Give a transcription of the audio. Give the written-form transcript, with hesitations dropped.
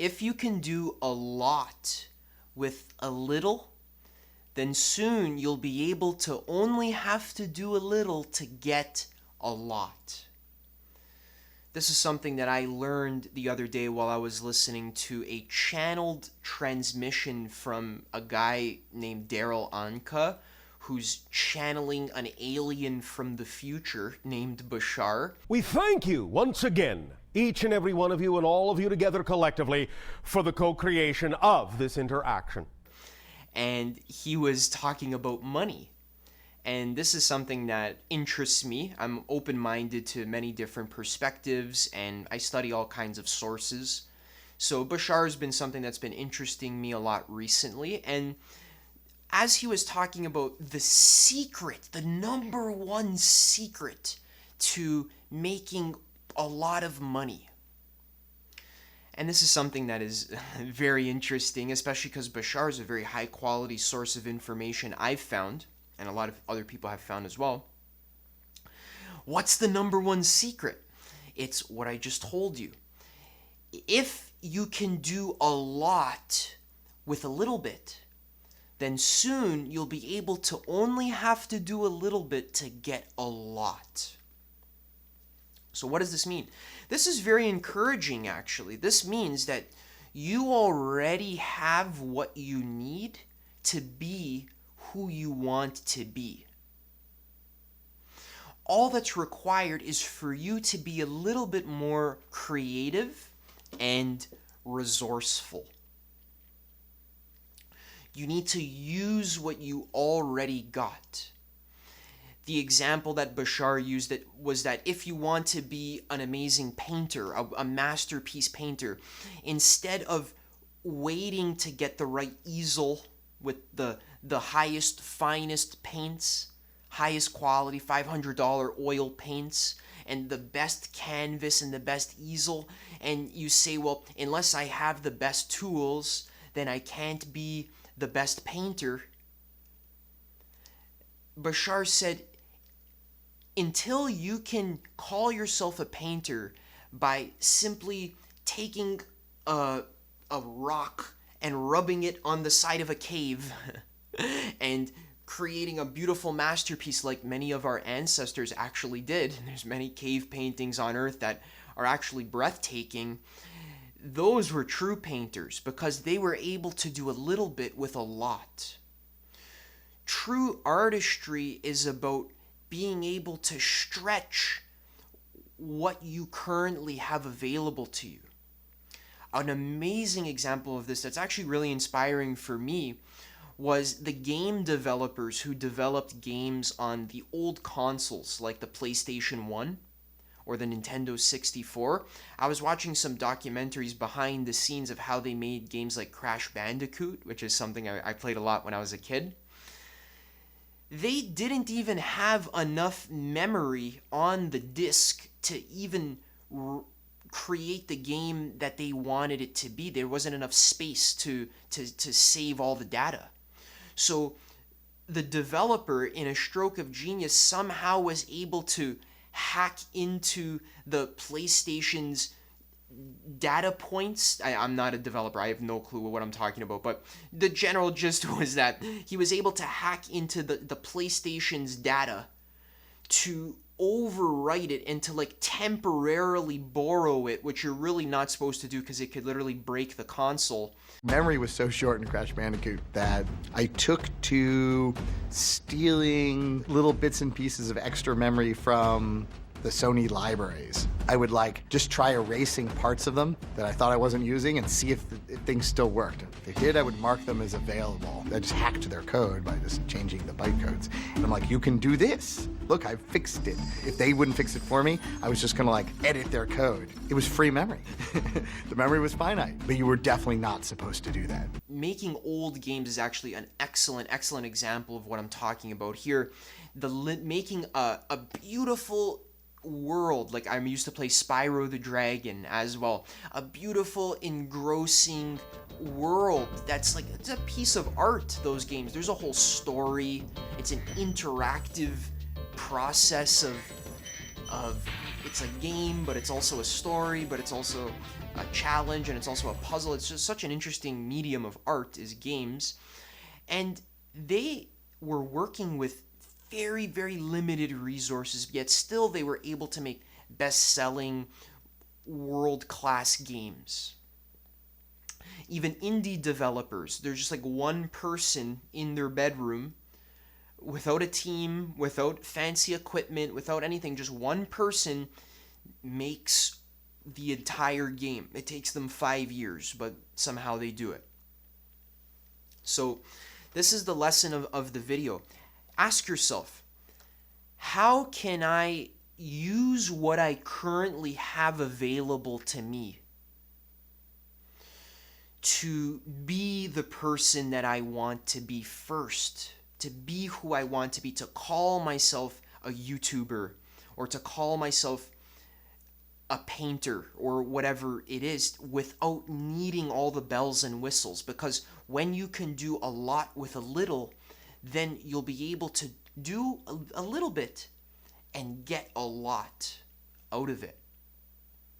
if you can do a lot with a little, then soon you'll be able to only have to do a little to get a lot. This is something that I learned the other day while I was listening to a channeled transmission from a guy named Daryl Anka, who's channeling an alien from the future named Bashar. We thank you once again, each and every one of you and all of you together collectively, for the co-creation of this interaction. And he was talking about money. And this is something that interests me. I'm open-minded to many different perspectives, and I study all kinds of sources. So Bashar has been something that's been interesting me a lot recently. And as he was talking about the secret, the number one secret to making a lot of money. And this is something that is very interesting, especially because Bashar is a very high-quality source of information I've found, and a lot of other people have found as well. What's the number one secret? It's what I just told you. If you can do a lot with a little bit, then soon you'll be able to only have to do a little bit to get a lot. So what does this mean? This is very encouraging, actually. This means that you already have what you need to be who you want to be. All that's required is for you to be a little bit more creative and resourceful. You need to use what you already got. The example that Bashar used was that if you want to be an amazing painter, a masterpiece painter, instead of waiting to get the right easel with the highest, finest paints, highest quality, $500 oil paints, and the best canvas and the best easel, and you say, well, unless I have the best tools, then I can't be the best painter. Bashar said, until you can call yourself a painter by simply taking a rock and rubbing it on the side of a cave and creating a beautiful masterpiece like many of our ancestors actually did. There's many cave paintings on Earth that are actually breathtaking. Those were true painters because they were able to do a little bit with a lot. True artistry is about being able to stretch what you currently have available to you. An amazing example of this that's actually really inspiring for me was the game developers who developed games on the old consoles like the PlayStation 1 or the Nintendo 64. I was watching some documentaries behind the scenes of how they made games like Crash Bandicoot, which is something I played a lot when I was a kid. They didn't even have enough memory on the disc to even create the game that they wanted it to be. There wasn't enough space to save all the data. So the developer, in a stroke of genius, somehow was able to hack into the PlayStation's data points. I'm not a developer. I have no clue what I'm talking about. But the general gist was that he was able to hack into the PlayStation's data to overwrite it and to like temporarily borrow it, which you're really not supposed to do because it could literally break the console. Memory was so short in Crash Bandicoot that I took to stealing little bits and pieces of extra memory from the Sony libraries. I would just try erasing parts of them that I thought I wasn't using and see if things still worked. If they did, I would mark them as available. I just hacked their code by just changing the bytecodes. And I'm like, you can do this. Look, I fixed it. If they wouldn't fix it for me, I was just gonna edit their code. It was free memory. The memory was finite, but you were definitely not supposed to do that. Making old games is actually an excellent example of what I'm talking about here. Making a beautiful world, like I used to play Spyro the Dragon as well. A beautiful, engrossing world that's it's a piece of art, those games. There's a whole story. It's an interactive process of it's a game, but it's also a story, but it's also a challenge, and it's also a puzzle. It's just such an interesting medium of art is games. And they were working with very, very limited resources, yet still they were able to make best-selling, world-class games. Even indie developers, they're just like one person in their bedroom, without a team, without fancy equipment, without anything, just one person makes the entire game. It takes them 5 years, but somehow they do it. So this is the lesson of the video. Ask yourself, how can I use what I currently have available to me to be the person that I want to be first, to be who I want to be, to call myself a YouTuber, or to call myself a painter, or whatever it is, without needing all the bells and whistles. Because when you can do a lot with a little, then you'll be able to do a little bit and get a lot out of it.